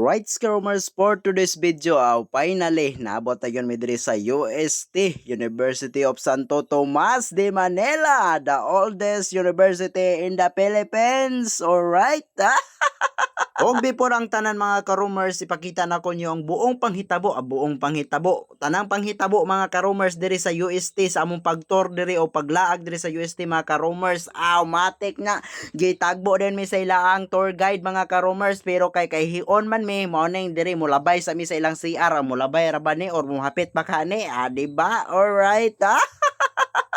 Alright, Scrummers, for today's video, finally, naabot tayo mi diri sa UST, University of Santo Tomas de Manila, the oldest university in the Philippines. Alright, Og before ang tanan mga karumers, ipakita na ko nyo ang buong panghitabo, tanang panghitabo mga karumers diri sa UST sa among pagtour diri o paglaag diri sa UST mga karumers. Matik na gitagbo din mi sa ilaang tour guide mga karumers, pero kay hion man mi mao ning diri mulabay sa mi sa ilang CR, mulabay ra ba ni or muhapit pa kani, di ba? Alright,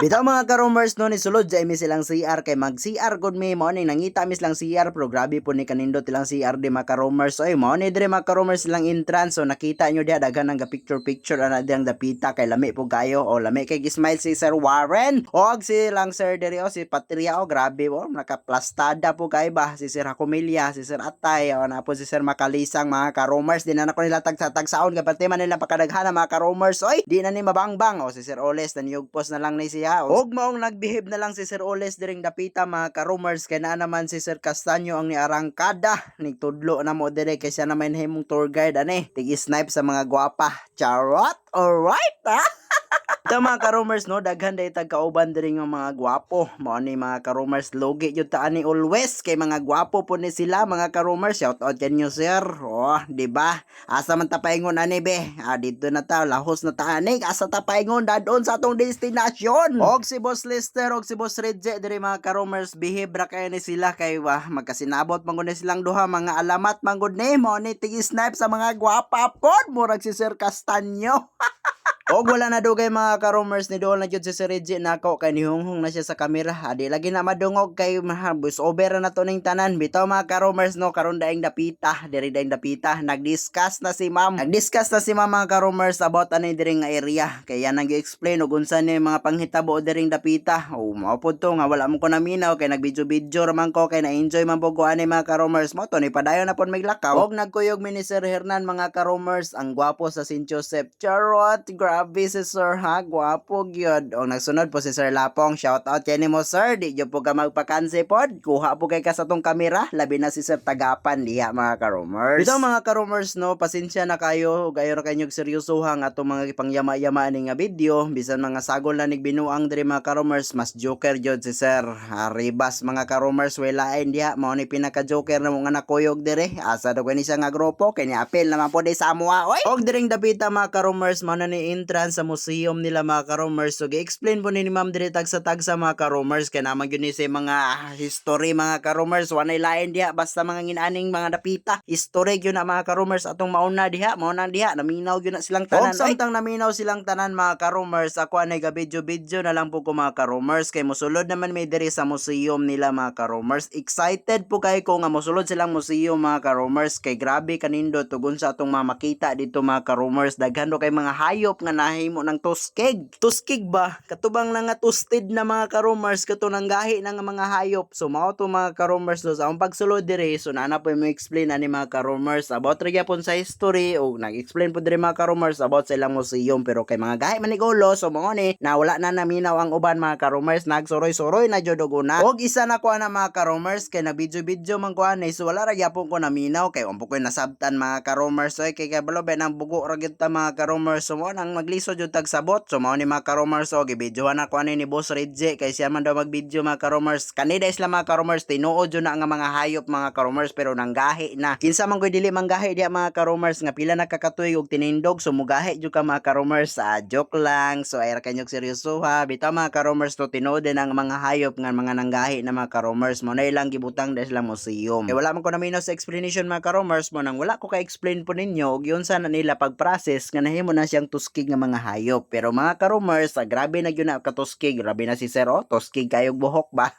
Bitaw mga karumers no, ni sulod sa imi silang CR kay mag CR gud mi, mao ning nangita mi silang CR, pero grabe po ni kanindot ilang CR di mga karumers. Oy, mao ni dire mga karumers silang entrance, so nakita nyo diha daghan ang picture ana diyang dapita kay lami po kayo, o lami kay gismile si Sir Warren og silang Sir diri o si Patria, o grabe po nakaplastada po kay ba si Sir Hakumilia, si Sir Atay, o na po si Sir Makalisang mga karumers. Di na nako nila tagsaon kapati man nila pakadaghan mga karumers. Oy, di na ni mabangbang, o si Sir Oles naniyugpos na lang ni siya. Og maong nagbehave na lang si Sir Oles diring dapita mga karumers, kay na naman si Sir Castaño ang niarangkada, nigtudlo na mo dire kay siya naman himong tour guide ani, tig-snipe sa mga gwapa. Charot. Alright, ito mga karumers no, daghan day tagkauban diri nga mga gwapo. Mao ni mga karumers, logi jud ta ani always kay mga gwapo po ni sila mga karumers. Shout out kanyo sir. Di ba? Asa man ta paingon ani be? Dito na ta, lahos na ta ani. Asa ta paingon dadon sa atong destination. Og si Boss Lester og si Boss Redje diri mga karumers, behave ra kay ni sila kay magkasinabot man gud ni silang duha, mga alamat man gud ni mao ni tigi-snipe sa mga gwapa pod, murag si Sir Castaño. Og wala na dugay mga karumers, ni doon na jud si Sir Reggie nako kay nihunghong na siya sa kamera. Adi lagi na madungog kay voice over na to ning tanan. Bitaw mga karumers no, karon daing dapita, diri daing dapita, nagdiscuss na si ma'am mga karumers about ani diri nga area. Kaya nang gi-explain og unsa ni mga panghitabo diring dapita. Mao pod to nga wala mo ko naminaw kay nagbidyo-bidyo ra man ko kay na-enjoy man po ko ani mga karumers. Mo to ni padayon na pod miglakaw. Og nagkuyog mi ni Sir Hernan mga karumers, ang gwapo sa St. Joseph. Charot, grabe si Sir ha, gwapo gyud. O nagsunod po si Sir Lapong, shout out kay nimo sir, di jud po ka magpakanse pod, kuha po kay ka sa tong kamera, labi na si Sir Tagapan diha mga karumers. Bitaw mga karumers no, pasensya na kayo, gayo ra kanyog seryosoha nga atong mga pangyama-yama ni nga video, bisan mga sagol na nigbinuang diri mga karumers, mas joker jud si Sir Ribas mga karumers, walain diha, mao ni pinaka joker na mga nakuyog diri. Asa daw ni siya nga grupo kay ni apel naman po di sa amuha. Oy, og diring dapita mga karumers, mao na ni entrance sa museum nila mga karumers. So gi-explain po ni ma'am diri tagsa-tagsa mga karumers, kay naman yun sa mga history mga karumers, wanay lain diha basta mga nginaning mga dapita history yun na mga karumers atong mauna diha, naminaw yun na silang tanan. Og samtang naminaw silang tanan mga karumers, ako anay ga-video na lang po ko mga karumers, kay musulod naman may diri sa museum nila mga karumers. Excited po kay ko nga musulod silang museum mga karumers, kay grabe kanindo tugon sa atong mga makita dito mga karumers. Daghan do kay mga hayop nga nahimo ng tuskig ba, katubang na nga tusted na mga karumers, kato nang gahi ng mga hayop. So mao to mga karumers no, sa akong pagsulod dire, so nana po mo explain ani mga karumers about ra gyapon sa history, o nag-explain po dire mga karumers about sa ilang museum, pero kay mga gahi man ni gulo, so mao ni na wala na naminaw ang uban mga karumers, nagsuroy-suroy na jud og una. Og isa na ko na mga karumers, kay na video man ko ani, so wala ra gyapon ko naminaw kay umpo ko nasabtan mga karumers. So kay kabalo ba nang bugo ra gyud ta mga karumers, so mo nang magliso jud tag sabot. So mao ni mga karumers, og gibidyohan ako ani ni Boss Redje kay siya man daw magvideo mga karumers. Kanida isla mga karumers, tinuod jud na nga mga hayop mga karumers, pero nanggahi na. Kinsa man koy dili manggahi diha mga karumers, nga pila nakakatuig og tinindog, so mugahi jud ka mga karumers. Joke lang. So ay ra kanyog seryoso ha. Bitaw mga karumers, to tinuod din ang mga hayop nga mga nanggahi na mga karumers. Mo na ilang gibutang dahil sa museum. Kay wala man ko naminaw sa explanation mga karumers, mo nang wala ko ka-explain po ninyo og yun sana nila pag-process nga nahimo na siyang tuskig nga mga hayop. Pero mga karumers, grabe na yun na katuskig. Grabe na si Sir, tuskig kayog buhok ba?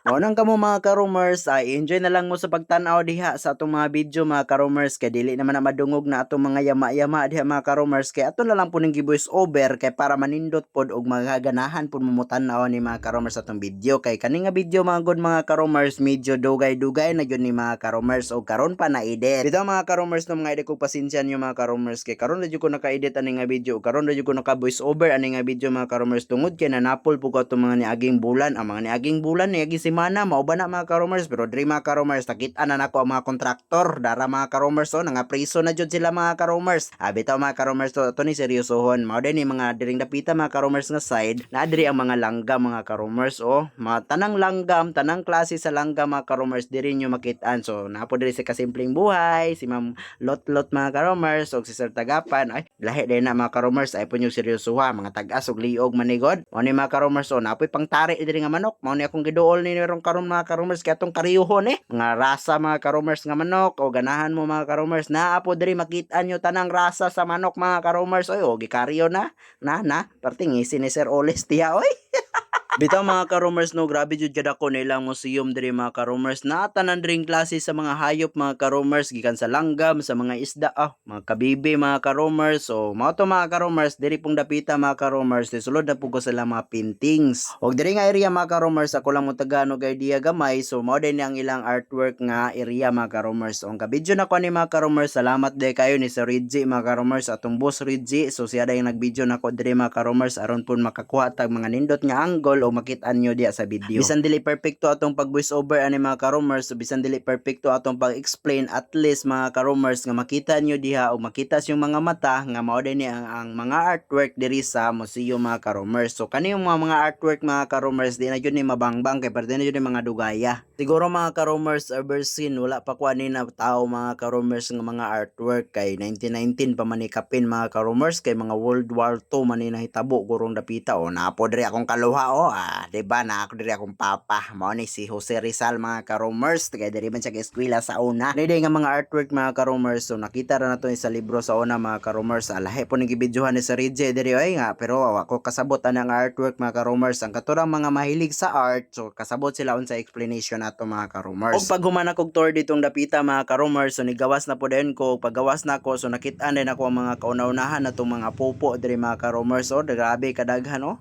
Nang kamo mga karumers, enjoy na lang mo sa pagtanaw diha sa atong mga video mga karumers, kay dili naman na madungog na atong mga yama-yama diha mga karumers, kay ato na lang po ning gi-voice over kay para manindot pod og magaganahan pod mo tanaw ni mga karumers atong video. Kay kani nga video mga good mga karumers, medyo dugay-dugay na gyud ni mga karumers, og karon pa na edit. Bitaw mga karumers no, mga edit ko pasensya niyo mga karumers, kay karon na jud ko naka-edit ani nga video, karon na jud ko naka-voice over ani nga video mga karumers, tungod kay nanapol po ko atong mga niaging bulan. Ang mga niaging bulan niagi semana mao ba na mga ka-roomers, pero diri mga ka-roomers nakita na nako ang mga kontraktor dara mga ka-roomers nga priso na jud sila mga ka-roomers. Bitaw mga ka-roomers to ni seryosohon mao din ni mga diring dapita mga ka-roomers nga side na diri ang mga langgam mga ka-roomers mga tanang langgam, tanang klase sa langgam mga ka-roomers diri nyo makitaan. So napo diri sa kasimpleng buhay si Ma'am Lot mga ka-roomers og si Sir Tagapan ay lahi din na mga ka-roomers ay punyo seryosoha mga tag-as og liog manigod. Mao ni mga ka-roomers napoy pangtari diri nga manok. Mao ni akong giduol ni ron karon mga ka-roomers kay atong kariyuhon mga rasa mga ka-roomers nga manok o ganahan mo mga ka-roomers naa po diri makita nyo tanang rasa sa manok mga ka-roomers oy gikaryo na perting isin ni Sir Oles tiya oy. Bitaw mga ka-roomers grabe jud kada ko nilang museum diri mga ka-roomers na tanan dring klase sa mga hayop mga ka-roomers gikan sa langgam sa mga isda mga kabibi mga ka-roomers. So mao to mga ka-roomers diri pong dapita mga ka-roomers sulod na pug ko sila mga paintings. Og diri nga area mga ka-roomers ako lang mo taga-anog idea gamay so mao din ang ilang artwork nga area mga ka-roomers. Ang kabidyo na ko ni mga ka-roomers salamat day kayo ni Sir Reggie mga ka-roomers atong boss Reggie. So siya day nagbidyo nako diri mga ka-roomers aron pun makakuha tag mga nindot nga angle o makitaan nyo diya sa video. Bisan dili perfecto atong pag voice over ani mga ka-roomers, so bisan dili perfecto atong pag-explain, at least mga ka-roomers nga makita nyo diha o makita yung mga mata nga mao din ang mga artwork diri sa museum mga ka-roomers. So kani yung mga artwork mga ka-roomers di na jud ni mabangbang kay parte na jud ni mga dugaya. Siguro mga ka-roomers ever seen wala pa ko ani na tao mga ka-roomers nga mga artwork kay 1919 pa manikapin mga ka-roomers kay mga World War II man ni nahitabo gurong dapita napo diri akong kaluha diba na ako diri akong papa mao ni si Jose Rizal mga ka-roomers kay diri man siya eskwela sa una dili nga mga artwork mga ka-roomers. So nakita ra nato sa libro sa una mga ka-roomers lahi po ning gibidyohan ni sa Reggie diri ay nga pero ako kasabot ang artwork mga ka-roomers ang katurang mga mahilig sa art so kasabot sila unsa explanation nato mga ka-roomers. Og pag human akong tour ditong dapita mga ka-roomers so nigawas na po din ko paggawas na ko so nakita din ako ang mga kauna-unahan natong mga pupo diri mga ka-roomers grabe kadaghan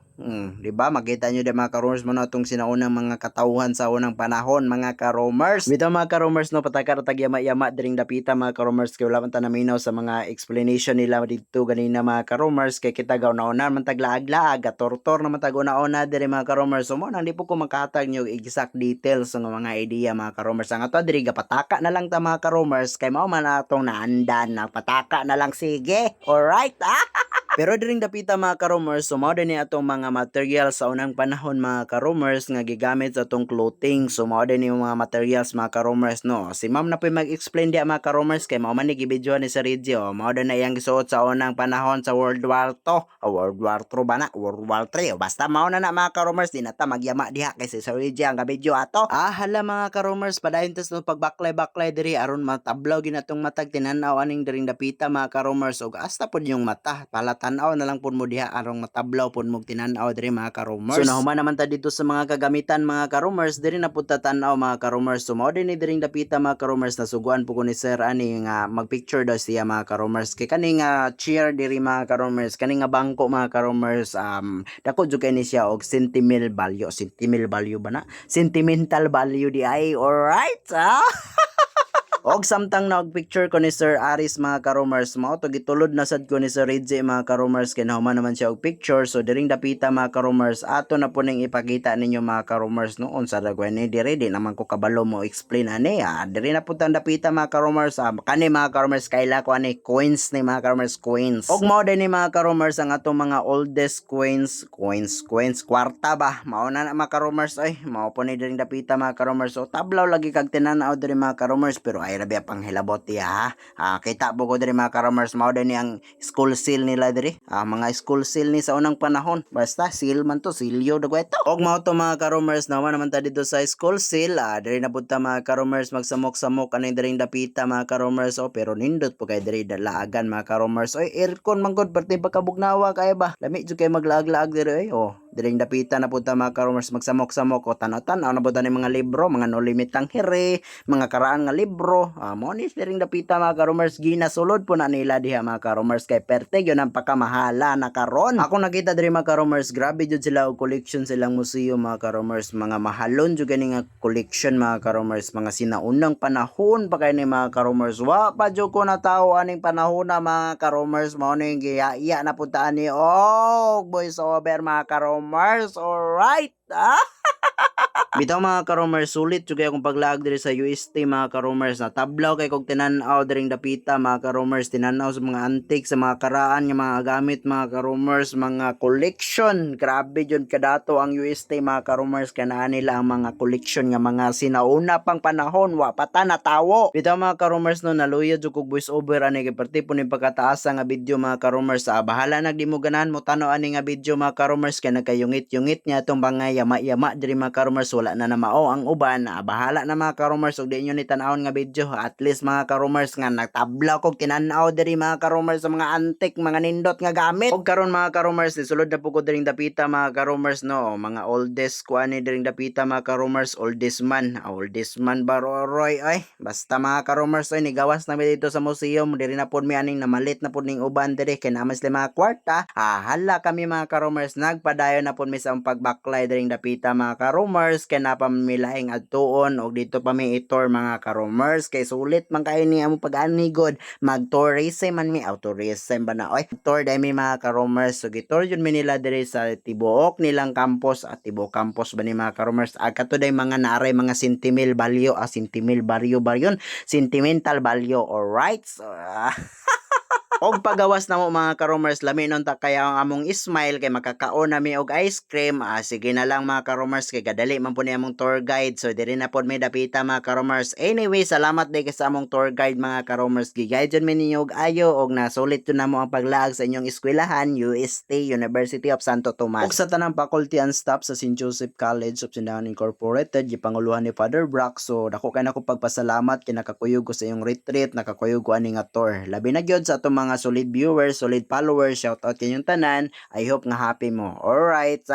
di ba makita nyo di mga ka-roomers mo na itong sinaunang mga katauhan sa unang panahon mga ka-roomers. Bitaw mga ka-roomers patakartag yama-yama diring dapita mga ka-roomers kay wala man ta naminaw sa mga explanation nila dito ganina mga ka-roomers kay kita gaw-nauna man taglaag-laag tortor naman tag-una-una diri mga ka-roomers. So mo nang di po ko makatag nyo exact details ng mga idea mga ka-roomers. Ang ato diri gapataka na lang ta mga ka-roomers kay mao man atong naandan na pataka na lang sige. Alright Pero diring dapita mga ka-roomers, so mao din ni atong mga materials sa unang panahon mga ka-roomers nga gigamit sa atong clothing. So mao din yung mga materials mga ka-roomers Si ma'am na po mag-explain dia mga ka-roomers kay mao man ni gibidyohan ni sa Reggie mao din na iyang gisuot sa unang panahon sa World War II. World War II ba na? World War III. Basta mao na mga ka-roomers di na ta magyama diha kay si Sir Reggie ang gabidyo ato. Hala mga ka-roomers padayon tas no pagbaklay-baklay diri aron matablaw ginatong matag tinanaw aning diring dapita mga ka-roomers ug asta pod yung mata tanaw na lang pud mo diha arong matablaw pud mo tinanaw diri mga ka-roomers. So nahuman naman ta dito sa mga kagamitan mga ka-roomers diri na pud ta tan-aw mga ka-roomers. So mao din ni diring dapita mga ka-roomers nasuguan po ko ni Sir ani nga magpicture daw siya mga ka-roomers kay kani nga chair diri mga ka-roomers kani nga bangko mga ka-roomers dako jud kay ni siya og sentimental value ba na sentimental value di ay alright Og samtang picture ko ni Sir Aris mga ka-roomers mao to gitulod na sad ko ni Sir Reggie mga ka-roomers kay nahuman naman siya og picture. So diring dapita mga ka-roomers ato na po ning ipakita ninyo mga ka-roomers no unsa ra ni dire di naman ko kabalo mo explain ani diri na pud dapita mga ka-roomers kani mga ka-roomers kaila ko ani coins ni mga ka-roomers coins. Og mao din ni mga ka-roomers ang atong mga oldest coins kwarta ba mao na mga ka-roomers ay mao po ni diring dapita mga ka-roomers. So tablaw lagi kag tinanaw diri mga ka-roomers pero ay rabi pang hilabot ya kita po ko diri mga ka-roomers mao din ang school seal nila diri mga school seal ni sa unang panahon basta seal man to silyo dago ito. Og mao to mga ka-roomers naman ta dito sa school seal diri na pud ta mga ka-roomers magsamok-samok aning diring dapita mga ka-roomers pero nindot po kay diri dalaagan mga ka-roomers aircon man gud perti pagkabugnawa kay ba lami jud kay maglaag-laag diri diring dapita na pud ta mga ka-roomers magsamok-samok tanaw-tanaw na pud ni mga libro mga No Limit ang Hiri mga karaan nga libro mo ni diring dapita mga ka-roomers ginasulod po na nila diha mga ka-roomers kay perte yun ang pakamahala na karon. Ako nakita diri mga ka-roomers grabe jud sila og collection silang museum mga ka-roomers mga mahalon jud gani nga collection mga ka-roomers mga sinaunang panahon pa kay ni mga ka-roomers wa pa jud ko natawo aning panahon na mga ka-roomers mao ni giya na pud ta ani voice over mga ka-roomers alright Bitaw mga karomers, sulit jud kay akong paglaag diri sa UST mga karomers. Natablaw kay kog tinan-aw diring dapita mga karomers, tinan-aw sa mga antique, sa mga karaan nga mga gamit mga karomers, mga collection. Grabe jud kadato ang UST mga karomers, kanaan nila ang mga collection nga mga sinauna pang panahon wa pa ta natawo. Bitaw mga karomers no, naluyod jud kog voice over ani kay parte po ni pagkataas nga video mga karomers. Bahala nag di mo ganahan mo tanaw ani nga video mga karomers kay nagkayungit-yungit niya itong mga yama-yama diri mga karomers, wala na mao ang uban. Bahala na mga karomers ug di inyo ni tan-awon nga video. At least mga karomers nga nagtablaw kog tinan-aw diri mga karomers sa mga antique, mga nindot nga gamit. Ug karon mga karomers, sulod na po ko diring dapita mga karomers no, mga oldest kuan ni diring dapita mga karomers, oldest man baroroy ay. Basta mga karomers ay nigawas na mi dito sa museum, diri na pod mi aning namalit na pod ning uban diri kay naman sila mga kwarta. Hala kami mga karomers, nagpadayon na pod mi sa pagbaklay diring dapita mga karomers kay napamilaing adtuon og dito pa mi itor mga karomers kay sulit man kay ni amo pag-anigod. Mag-tourism man mi, tourism ba na oy. Tour dai mi mga karomers, so gitor yun mi nila diri sa tibuok nilang campus at tibuok campus ba ni mga karomers. Kato day mga naaray mga sentimental value, sentimental value ba yun? Sentimental value, alright. So, og pagawas na mo mga karomers, lami nun ta kaya ang among smile kay makakaon nami og ice cream. Sige na lang mga karomers kay kadali man po ni among tour guide, so diri na pod may dapita mga karomers. Anyway, salamat day sa among tour guide mga karomers, gigayad jud mi ninyo og ayo og nasulit jud namo ang paglaag sa inyong eskwelahan UST, University of Santo Tomas. Og sa tanang faculty and staff sa St. Joseph College of Sindahan Incorporated, gipanguluhan ni Father Brock, so dako kay nako pagpasalamat kay nakakuyog ko sa iyong retreat, nakakuyog ko ani nga tour. Labi na gyud sa atong mga solid viewers, solid followers, shout out kanyong tanan. I hope nga happy mo. Alright,